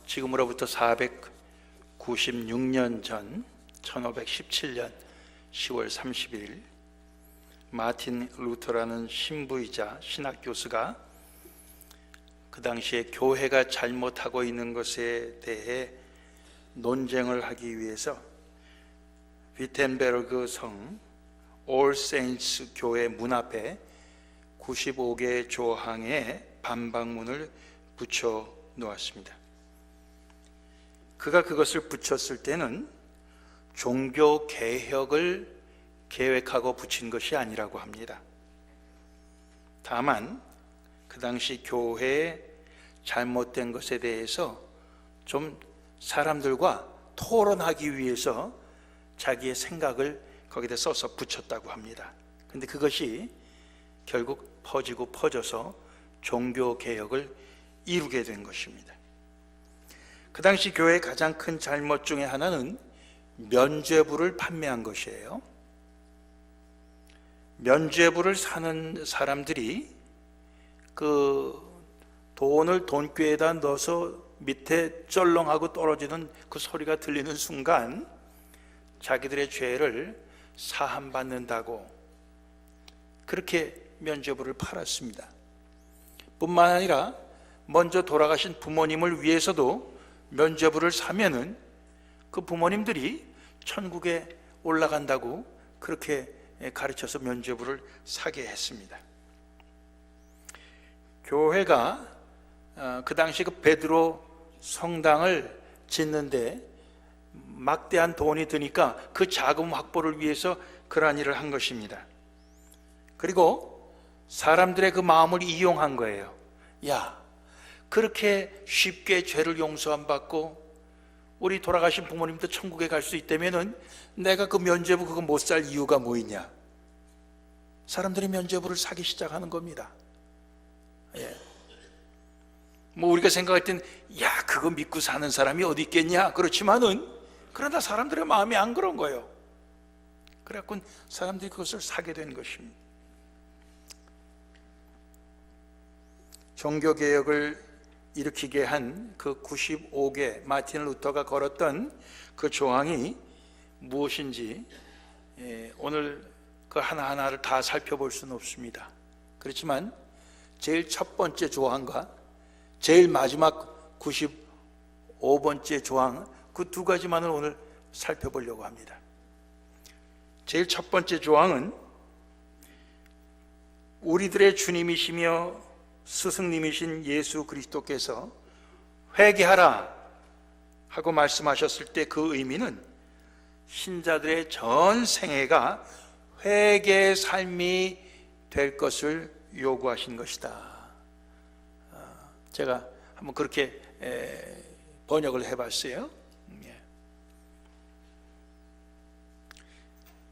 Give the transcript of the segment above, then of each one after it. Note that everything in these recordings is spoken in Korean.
지금으로부터 496년 전 1517년 10월 31일 마틴 루터라는 신부이자 신학 교수가 그 당시에 교회가 잘못하고 있는 것에 대해 논쟁을 하기 위해서 위텐베르그 성 올 세인츠 교회 문 앞에 95개의 조항의 반박문을 붙여 놓았습니다. 그가 그것을 붙였을 때는 종교 개혁을 계획하고 붙인 것이 아니라고 합니다. 다만 그 당시 교회의 잘못된 것에 대해서 좀 사람들과 토론하기 위해서 자기의 생각을 거기다 써서 붙였다고 합니다. 근데 그것이 결국 퍼지고 퍼져서 종교 개혁을 이루게 된 것입니다. 그 당시 교회의 가장 큰 잘못 중에 하나는 면죄부를 판매한 것이에요. 면죄부를 사는 사람들이 그 돈을 돈꾀에다 넣어서 밑에 쩔렁하고 떨어지는 그 소리가 들리는 순간 자기들의 죄를 사함받는다고 그렇게 면죄부를 팔았습니다. 뿐만 아니라 먼저 돌아가신 부모님을 위해서도 면죄부를 사면은 그 부모님들이 천국에 올라간다고 그렇게 가르쳐서 면죄부를 사게 했습니다. 교회가 그 당시 그 베드로 성당을 짓는데 막대한 돈이 드니까 그 자금 확보를 위해서 그러한 일을 한 것입니다. 그리고 사람들의 그 마음을 이용한 거예요. 야, 그렇게 쉽게 죄를 용서 안 받고 우리 돌아가신 부모님도 천국에 갈 수 있다면은 내가 그 면죄부 그거 못 살 이유가 뭐 있냐? 사람들이 면죄부를 사기 시작하는 겁니다. 예. 뭐 우리가 생각할 땐 야, 그거 믿고 사는 사람이 어디 있겠냐? 그렇지만은 그러나 사람들의 마음이 안 그런 거예요. 그래갖고 사람들이 그것을 사게 된 것입니다. 종교개혁을 일으키게 한 그 95개 마틴 루터가 걸었던 그 조항이 무엇인지 오늘 그 하나하나를 다 살펴볼 수는 없습니다. 그렇지만 제일 첫 번째 조항과 제일 마지막 95번째 조항, 그 두 가지만을 오늘 살펴보려고 합니다. 제일 첫 번째 조항은 우리들의 주님이시며 스승님이신 예수 그리스도께서 회개하라 하고 말씀하셨을 때 그 의미는 신자들의 전 생애가 회개의 삶이 될 것을 요구하신 것이다. 제가 한번 그렇게 번역을 해봤어요.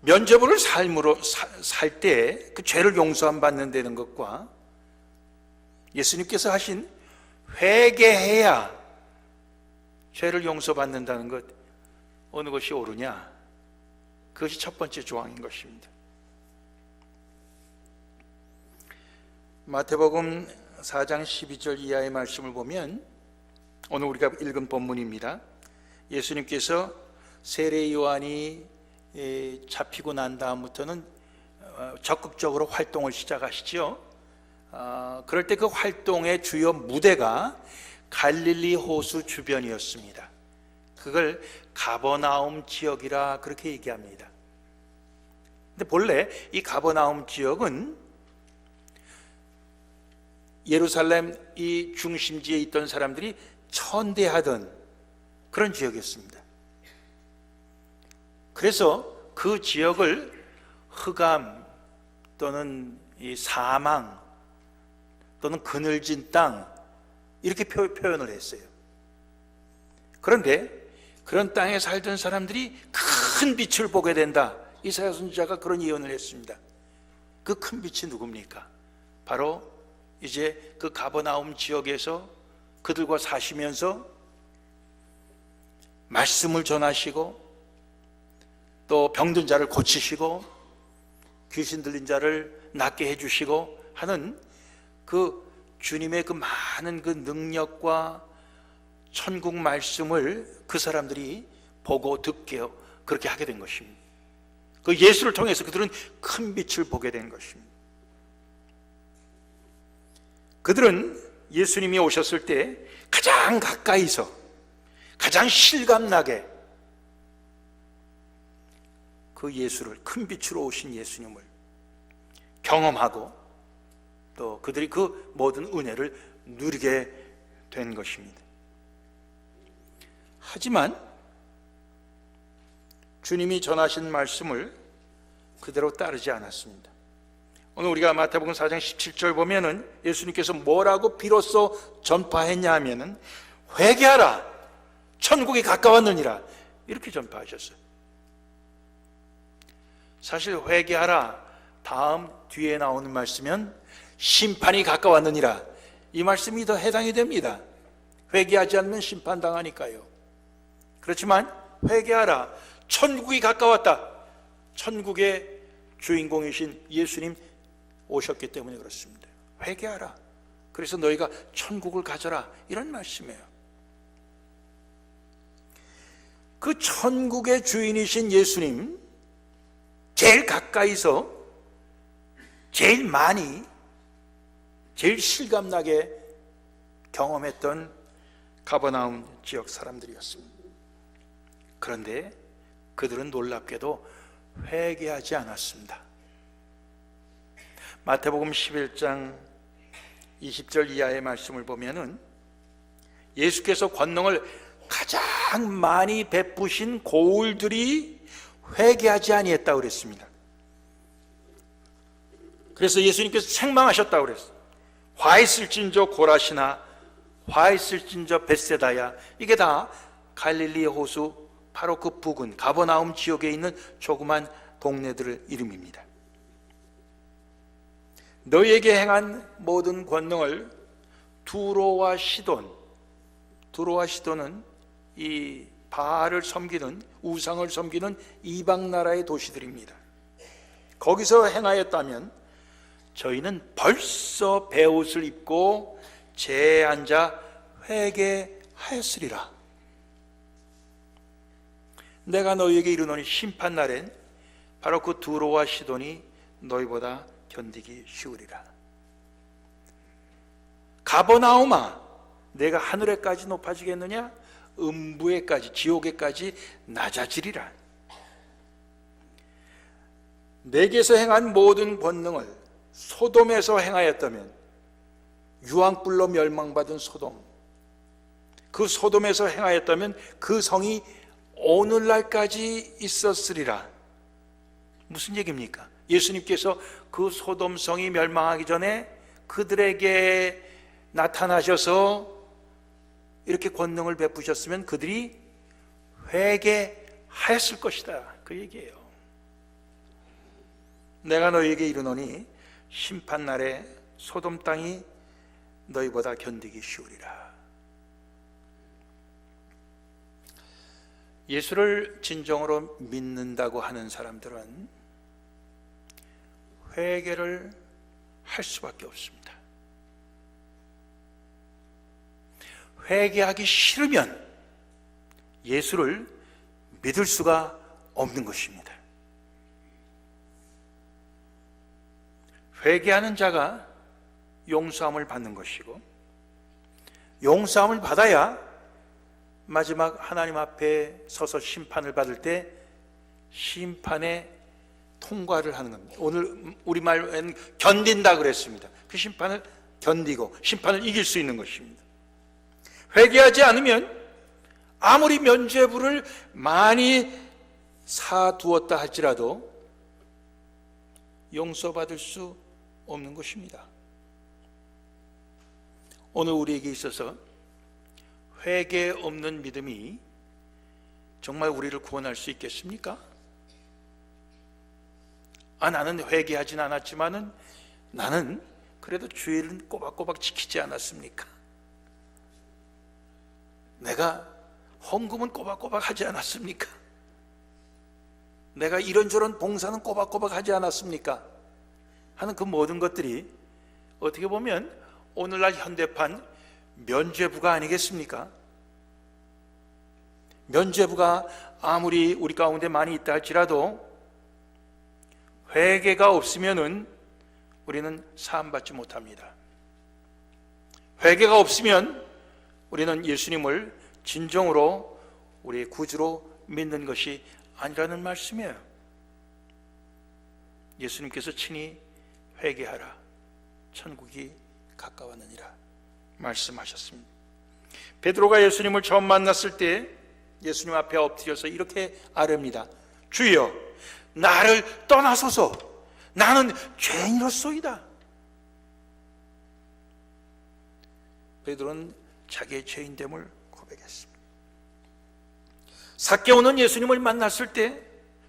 면죄부를 삶으로 살 때 그 죄를 용서 안 받는다는 것과 예수님께서 하신 회개해야 죄를 용서받는다는 것, 어느 것이 옳으냐? 그것이 첫 번째 조항인 것입니다. 마태복음 4장 12절 이하의 말씀을 보면 오늘 우리가 읽은 본문입니다. 예수님께서 세례 요한이 잡히고 난 다음부터는 적극적으로 활동을 시작하시죠. 그럴 때 그 활동의 주요 무대가 갈릴리 호수 주변이었습니다. 그걸 가버나움 지역이라 그렇게 얘기합니다. 근데 본래 이 가버나움 지역은 예루살렘 이 중심지에 있던 사람들이 천대하던 그런 지역이었습니다. 그래서 그 지역을 흑암 또는 이 사망 또는 그늘진 땅 이렇게 표현을 했어요. 그런데 그런 땅에 살던 사람들이 큰 빛을 보게 된다. 이사야 선지자가 그런 예언을 했습니다. 그 큰 빛이 누굽니까? 바로 이제 그 가버나움 지역에서 그들과 사시면서 말씀을 전하시고 또 병든 자를 고치시고 귀신 들린 자를 낫게 해주시고 하는 그 주님의 그 많은 그 능력과 천국 말씀을 그 사람들이 보고 듣게 그렇게 하게 된 것입니다. 그 예수를 통해서 그들은 큰 빛을 보게 된 것입니다. 그들은 예수님이 오셨을 때 가장 가까이서 가장 실감나게 그 예수를, 큰 빛으로 오신 예수님을 경험하고 또 그들이 그 모든 은혜를 누리게 된 것입니다. 하지만 주님이 전하신 말씀을 그대로 따르지 않았습니다. 오늘 우리가 마태복음 4장 17절 보면은 예수님께서 뭐라고 비로소 전파했냐 하면은 회개하라, 천국이 가까웠느니라, 이렇게 전파하셨어요. 사실 회개하라 다음 뒤에 나오는 말씀은 심판이 가까웠느니라, 이 말씀이 더 해당이 됩니다. 회개하지 않으면 심판당하니까요. 그렇지만 회개하라, 천국이 가까웠다, 천국의 주인공이신 예수님 오셨기 때문에 그렇습니다. 회개하라, 그래서 너희가 천국을 가져라, 이런 말씀이에요. 그 천국의 주인이신 예수님 제일 가까이서 제일 많이 제일 실감나게 경험했던 가버나움 지역 사람들이었습니다. 그런데 그들은 놀랍게도 회개하지 않았습니다. 마태복음 11장 20절 이하의 말씀을 보면은 예수께서 권능을 가장 많이 베푸신 고울들이 회개하지 아니했다고 그랬습니다. 그래서 예수님께서 책망하셨다고 그랬어요. 화 있을진저 고라시나, 화 있을진저 벳세다야, 이게 다 갈릴리 호수 바로 그 부근 가버나움 지역에 있는 조그만 동네들의 이름입니다. 너희에게 행한 모든 권능을 두로와 시돈, 두로와 시돈은 이 바알을 섬기는, 우상을 섬기는 이방 나라의 도시들입니다. 거기서 행하였다면 저희는 벌써 베옷을 입고 재에 앉아 회개하였으리라. 내가 너희에게 이르노니 심판날엔 바로 그 두로와 시돈이 너희보다 견디기 쉬우리라. 가버나움아, 내가 하늘에까지 높아지겠느냐? 음부에까지, 지옥에까지 낮아지리라. 내게서 행한 모든 권능을 소돔에서 행하였다면, 유황불로 멸망받은 소돔, 그 소돔에서 행하였다면 그 성이 오늘날까지 있었으리라. 무슨 얘기입니까? 예수님께서 그 소돔성이 멸망하기 전에 그들에게 나타나셔서 이렇게 권능을 베푸셨으면 그들이 회개하였을 것이다, 그 얘기예요. 내가 너희에게 이르노니 심판날에 소돔 땅이 너희보다 견디기 쉬우리라. 예수를 진정으로 믿는다고 하는 사람들은 회개를 할 수밖에 없습니다. 회개하기 싫으면 예수를 믿을 수가 없는 것입니다. 회개하는 자가 용서함을 받는 것이고, 용서함을 받아야 마지막 하나님 앞에 서서 심판을 받을 때 심판에 통과를 하는 겁니다. 오늘 우리말엔 견딘다 그랬습니다. 그 심판을 견디고 심판을 이길 수 있는 것입니다. 회개하지 않으면 아무리 면죄부를 많이 사두었다 할지라도 용서받을 수 없는 것입니다. 오늘 우리에게 있어서 회개 없는 믿음이 정말 우리를 구원할 수 있겠습니까? 나는 회개하진 않았지만은 나는 그래도 주의를 꼬박꼬박 지키지 않았습니까? 내가 헌금은 꼬박꼬박 하지 않았습니까? 내가 이런저런 봉사는 꼬박꼬박 하지 않았습니까? 하는 그 모든 것들이 어떻게 보면 오늘날 현대판 면죄부가 아니겠습니까? 면죄부가 아무리 우리 가운데 많이 있다 할지라도 회개가 없으면은 우리는 사함받지 못합니다. 회개가 없으면 우리는 예수님을 진정으로 우리의 구주로 믿는 것이 아니라는 말씀이에요. 예수님께서 친히 회개하라, 천국이 가까웠느니라 말씀하셨습니다. 베드로가 예수님을 처음 만났을 때 예수님 앞에 엎드려서 이렇게 아뢰입니다. 주여, 나를 떠나소서, 나는 죄인이로소이다. 베드로는 자기의 죄인됨을 고백했습니다. 삭개오는 예수님을 만났을 때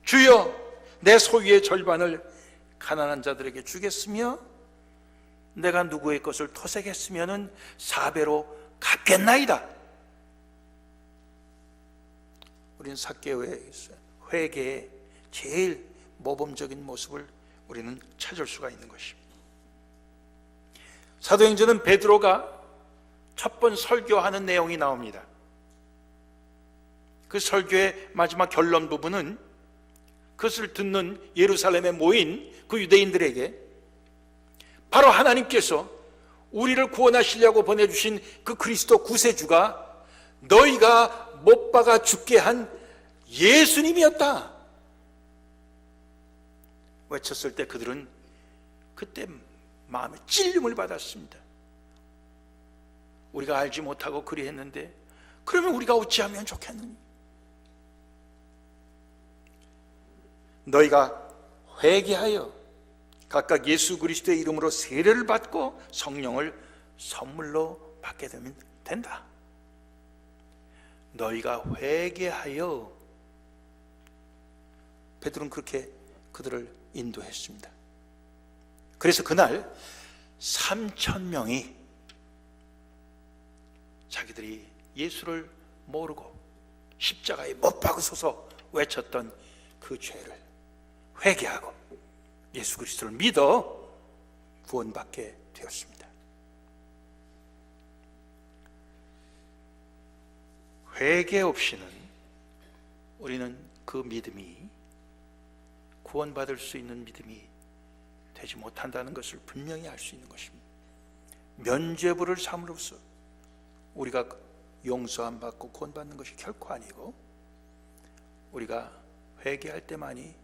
주여, 내 소유의 절반을 가난한 자들에게 주겠으며 내가 누구의 것을 토색했으면 4배로 갚겠나이다. 우리는 삭개오의 회개의 제일 모범적인 모습을 우리는 찾을 수가 있는 것입니다. 사도행전은 베드로가 첫 번 설교하는 내용이 나옵니다. 그 설교의 마지막 결론 부분은 그것을 듣는 예루살렘에 모인 그 유대인들에게 바로 하나님께서 우리를 구원하시려고 보내주신 그 그리스도 구세주가 너희가 못 박아 죽게 한 예수님이었다 외쳤을 때 그들은 그때 마음에 찔림을 받았습니다. 우리가 알지 못하고 그리했는데 그러면 우리가 어찌하면 좋겠느냐. 너희가 회개하여 각각 예수 그리스도의 이름으로 세례를 받고 성령을 선물로 받게 되면 된다. 너희가 회개하여. 베드로는 그렇게 그들을 인도했습니다. 그래서 그날 3,000명이 자기들이 예수를 모르고 십자가에 못 박으소서 외쳤던 그 죄를 회개하고 예수 그리스도를 믿어 구원받게 되었습니다. 회개 없이는 우리는 그 믿음이 구원받을 수 있는 믿음이 되지 못한다는 것을 분명히 알 수 있는 것입니다. 면죄부를 삼으로써 우리가 용서함 받고 구원받는 것이 결코 아니고 우리가 회개할 때만이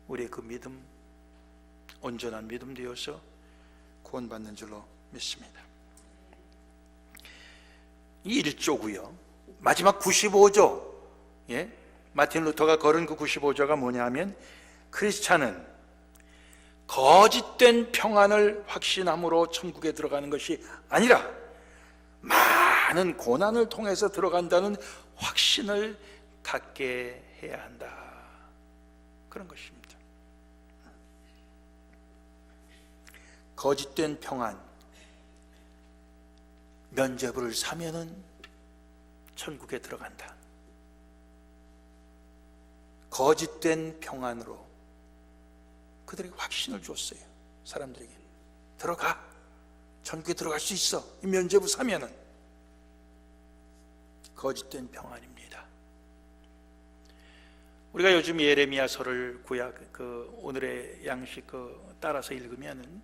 우리의 그 믿음, 온전한 믿음 되어서 구원받는 줄로 믿습니다. 이 1조고요. 마지막 95조, 마틴 루터가 걸은 그 95조가 뭐냐 하면 크리스찬은 거짓된 평안을 확신함으로 천국에 들어가는 것이 아니라 많은 고난을 통해서 들어간다는 확신을 갖게 해야 한다. 그런 것입니다. 거짓된 평안, 면죄부를 사면은 천국에 들어간다. 거짓된 평안으로 그들에게 확신을 줬어요. 사람들에게 들어가, 천국에 들어갈 수 있어. 이 면죄부 사면은. 거짓된 평안입니다. 우리가 요즘 예레미야서를 구약 오늘의 양식 따라서 읽으면은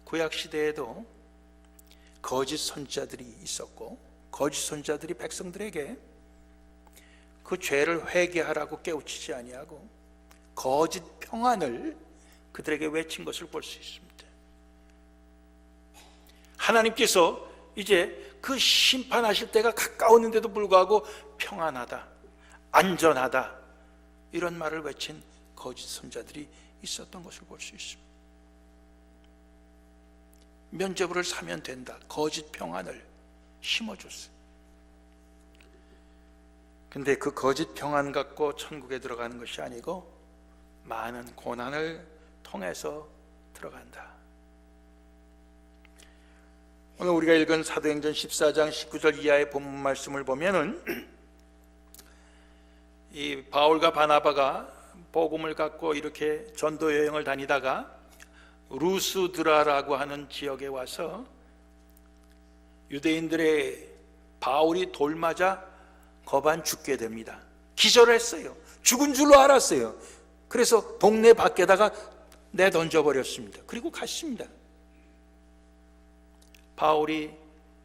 구약 시대에도 거짓 선지자들이 있었고 거짓 선지자들이 백성들에게 그 죄를 회개하라고 깨우치지 아니하고 거짓 평안을 그들에게 외친 것을 볼 수 있습니다. 하나님께서 이제 그 심판하실 때가 가까웠는데도 불구하고 평안하다, 안전하다 이런 말을 외친 거짓 선지자들이 있었던 것을 볼 수 있습니다. 면죄부를 사면 된다, 거짓 평안을 심어줬어요. 근데 그 거짓 평안 갖고 천국에 들어가는 것이 아니고 많은 고난을 통해서 들어간다. 오늘 우리가 읽은 사도행전 14장 19절 이하의 본문 말씀을 보면은 이 바울과 바나바가 복음을 갖고 이렇게 전도 여행을 다니다가 루스드라라고 하는 지역에 와서 유대인들의 바울이 돌 맞아 거반 죽게 됩니다. 기절했어요. 죽은 줄로 알았어요. 그래서 동네 밖에다가 내던져버렸습니다. 그리고 갔습니다. 바울이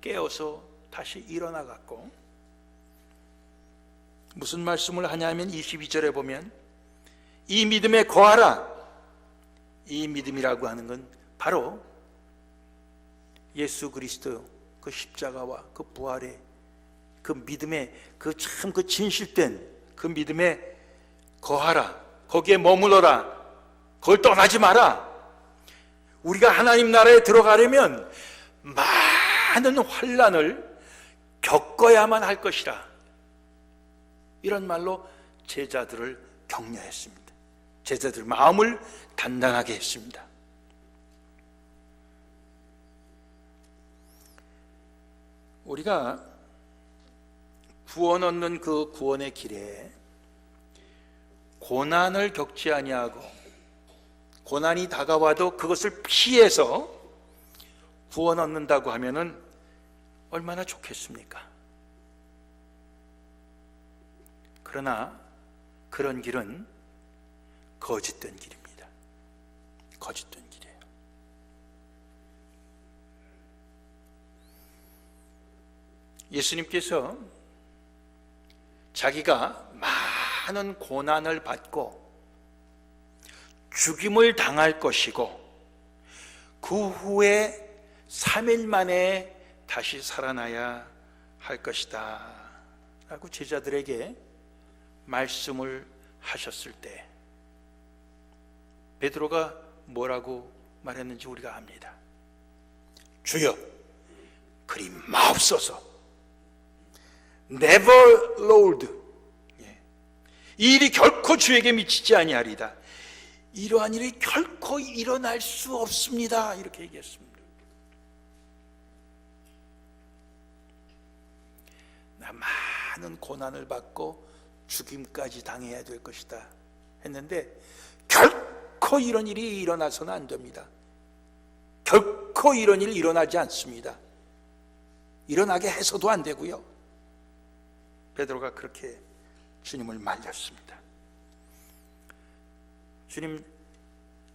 깨어서 다시 일어나갔고, 무슨 말씀을 하냐면 22절에 보면 이 믿음에 거하라. 이 믿음이라고 하는 건 바로 예수 그리스도 그 십자가와 그 부활의 그 믿음의 그 참 그 진실된 그 믿음에 거하라. 거기에 머물러라. 그걸 떠나지 마라. 우리가 하나님 나라에 들어가려면 많은 환난을 겪어야만 할 것이라. 이런 말로 제자들을 격려했습니다. 제자들 마음을 단단하게 했습니다. 우리가 구원 얻는 그 구원의 길에 고난을 겪지 아니하고 고난이 다가와도 그것을 피해서 구원 얻는다고 하면은 얼마나 좋겠습니까? 그러나 그런 길은 거짓된 길입니다. 거짓된 길이에요. 예수님께서 자기가 많은 고난을 받고 죽임을 당할 것이고 그 후에 3일 만에 다시 살아나야 할 것이다 라고 제자들에게 말씀을 하셨을 때 베드로가 뭐라고 말했는지 우리가 압니다. 주여, 그리 마옵소서. Never Lord. 이 일이 결코 주에게 미치지 아니하리다. 이러한 일이 결코 일어날 수 없습니다. 이렇게 얘기했습니다. 나 많은 고난을 받고 죽임까지 당해야 될 것이다 했는데 결코 이런 일이 일어나서는 안 됩니다. 결코 이런 일이 일어나지 않습니다. 일어나게 해서도 안 되고요. 베드로가 그렇게 주님을 말렸습니다. 주님,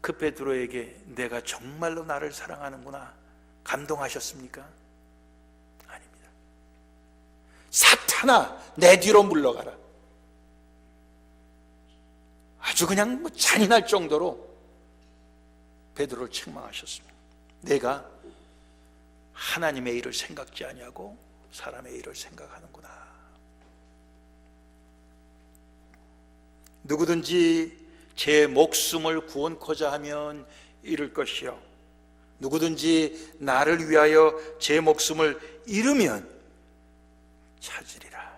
그 베드로에게 내가 정말로 나를 사랑하는구나 감동하셨습니까? 아닙니다. 사탄아, 내 뒤로 물러가라. 아주 그냥 잔인할 정도로 베드로를 책망하셨습니다. 내가 하나님의 일을 생각지 아니하고 사람의 일을 생각하는구나. 누구든지 제 목숨을 구원코자 하면 잃을 것이요 누구든지 나를 위하여 제 목숨을 잃으면 찾으리라.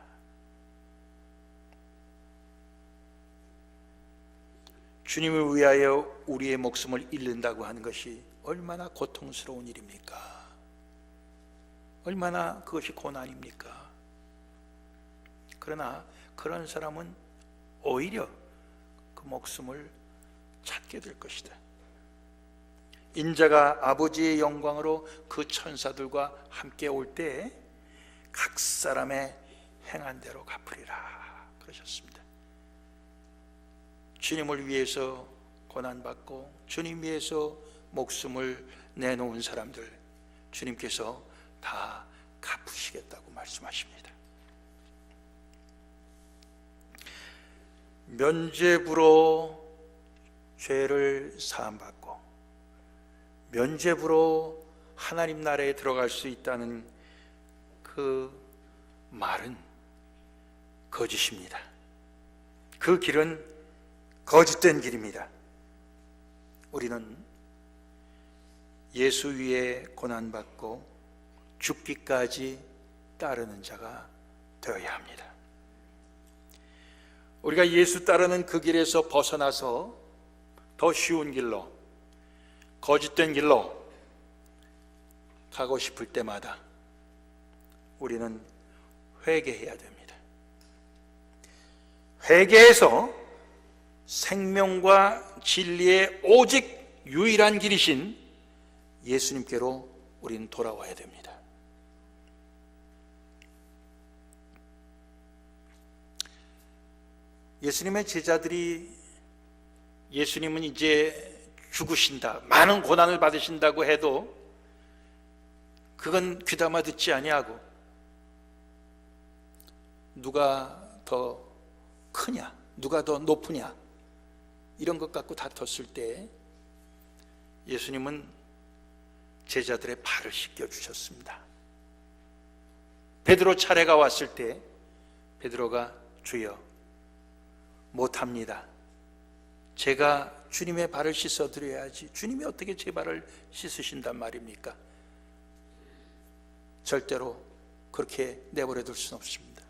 주님을 위하여 우리의 목숨을 잃는다고 하는 것이 얼마나 고통스러운 일입니까? 얼마나 그것이 고난입니까? 그러나 그런 사람은 오히려 그 목숨을 찾게 될 것이다. 인자가 아버지의 영광으로 그 천사들과 함께 올 때 각 사람의 행한 대로 갚으리라 그러셨습니다. 주님을 위해서 고난받고 주님 위해서 목숨을 내놓은 사람들 주님께서 다 갚으시겠다고 말씀하십니다. 면죄부로 죄를 사함받고 면죄부로 하나님 나라에 들어갈 수 있다는 그 말은 거짓입니다. 그 길은 거짓된 길입니다. 우리는 예수 위에 고난받고 죽기까지 따르는 자가 되어야 합니다. 우리가 예수 따르는 그 길에서 벗어나서 더 쉬운 길로, 거짓된 길로 가고 싶을 때마다 우리는 회개해야 됩니다. 회개해서 생명과 진리의 오직 유일한 길이신 예수님께로 우리는 돌아와야 됩니다. 예수님의 제자들이 예수님은 이제 죽으신다, 많은 고난을 받으신다고 해도 그건 귀담아 듣지 아니하고 누가 더 크냐, 누가 더 높으냐 이런 것 갖고 다퉜을 때 예수님은 제자들의 발을 씻겨주셨습니다. 베드로 차례가 왔을 때 베드로가 주여 못합니다. 제가 주님의 발을 씻어드려야지 주님이 어떻게 제 발을 씻으신단 말입니까? 절대로 그렇게 내버려둘 수는 없습니다.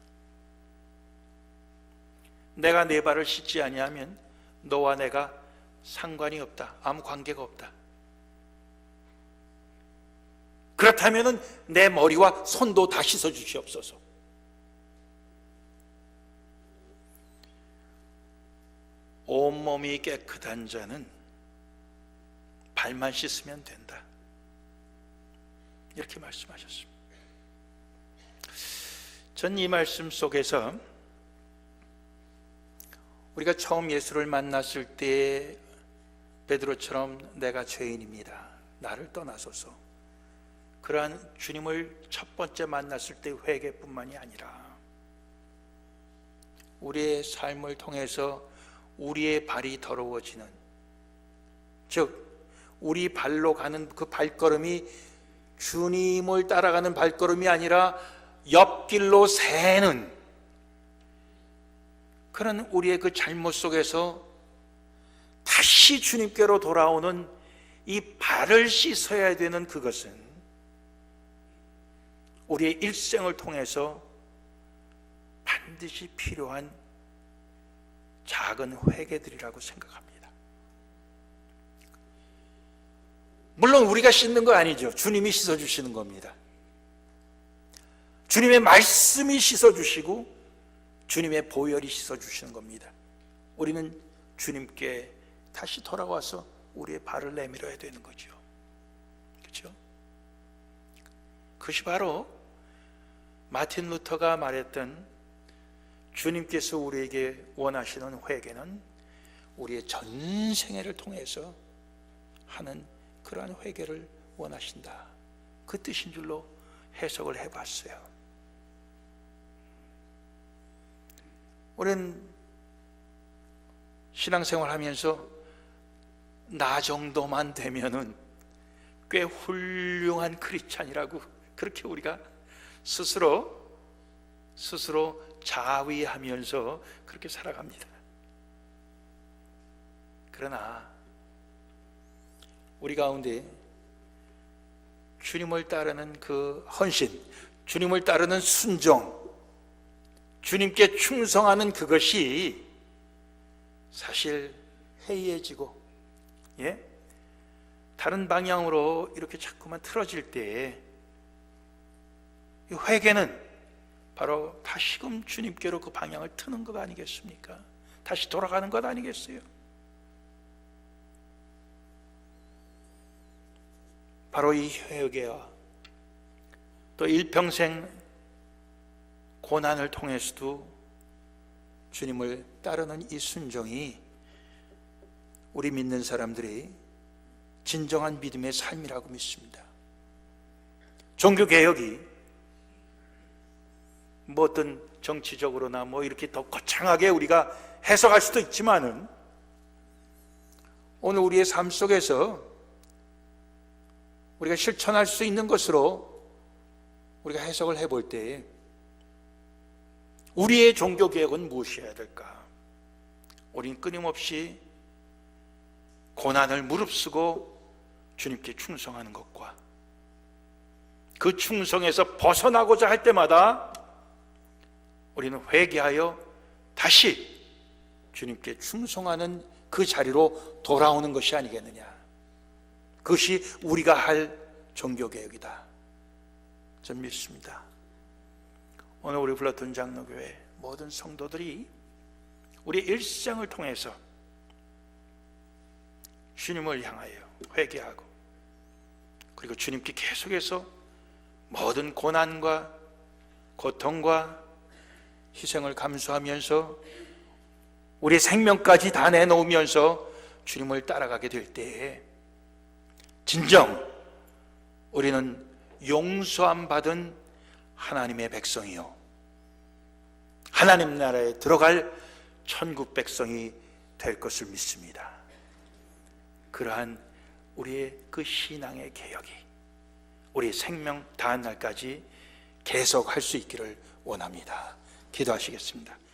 내가 내 발을 씻지 아니하면 너와 내가 상관이 없다, 아무 관계가 없다. 그렇다면 내 머리와 손도 다 씻어 주시옵소서. 온몸이 깨끗한 자는 발만 씻으면 된다, 이렇게 말씀하셨습니다. 전 이 말씀 속에서 우리가 처음 예수를 만났을 때 베드로처럼 내가 죄인입니다, 나를 떠나소서, 그러한 주님을 첫 번째 만났을 때 회개뿐만이 아니라 우리의 삶을 통해서 우리의 발이 더러워지는, 즉 우리 발로 가는 그 발걸음이 주님을 따라가는 발걸음이 아니라 옆길로 새는 그런 우리의 그 잘못 속에서 다시 주님께로 돌아오는 이 발을 씻어야 되는 그것은 우리의 일생을 통해서 반드시 필요한 작은 회개들이라고 생각합니다. 물론 우리가 씻는 거 아니죠. 주님이 씻어주시는 겁니다. 주님의 말씀이 씻어주시고 주님의 보혈이 씻어주시는 겁니다. 우리는 주님께 다시 돌아와서 우리의 발을 내밀어야 되는 거죠. 그렇죠? 그것이 바로 마틴 루터가 말했던 주님께서 우리에게 원하시는 회개는 우리의 전생애를 통해서 하는 그러한 회개를 원하신다, 그 뜻인 줄로 해석을 해봤어요. 우리는 신앙생활 하면서 나 정도만 되면은 꽤 훌륭한 크리스찬이라고 그렇게 우리가 스스로 자위하면서 그렇게 살아갑니다. 그러나 우리 가운데 주님을 따르는 그 헌신, 주님을 따르는 순종, 주님께 충성하는 그것이 사실 해이해지고 다른 방향으로 이렇게 자꾸만 틀어질 때 이 회개는 바로 다시금 주님께로 그 방향을 트는 것 아니겠습니까? 다시 돌아가는 것 아니겠어요? 바로 이 회개와 또 일평생 고난을 통해서도 주님을 따르는 이 순종이 우리 믿는 사람들이 진정한 믿음의 삶이라고 믿습니다. 종교개혁이 뭐 어떤 정치적으로나 뭐 이렇게 더 거창하게 우리가 해석할 수도 있지만은 오늘 우리의 삶 속에서 우리가 실천할 수 있는 것으로 우리가 해석을 해볼 때 우리의 종교개혁은 무엇이어야 될까? 우리는 끊임없이 고난을 무릅쓰고 주님께 충성하는 것과 그 충성에서 벗어나고자 할 때마다 우리는 회개하여 다시 주님께 충성하는 그 자리로 돌아오는 것이 아니겠느냐. 그것이 우리가 할 종교개혁이다, 저는 믿습니다. 오늘 우리 불렀던 장로교회 모든 성도들이 우리 일생을 통해서 주님을 향하여 회개하고 그리고 주님께 계속해서 모든 고난과 고통과 희생을 감수하면서 우리 생명까지 다 내놓으면서 주님을 따라가게 될 때에 진정 우리는 용서함 받은 하나님의 백성이요, 하나님 나라에 들어갈 천국 백성이 될 것을 믿습니다. 그러한 우리의 그 신앙의 개혁이 우리 생명 다한 날까지 계속할 수 있기를 원합니다. 기도하시겠습니다.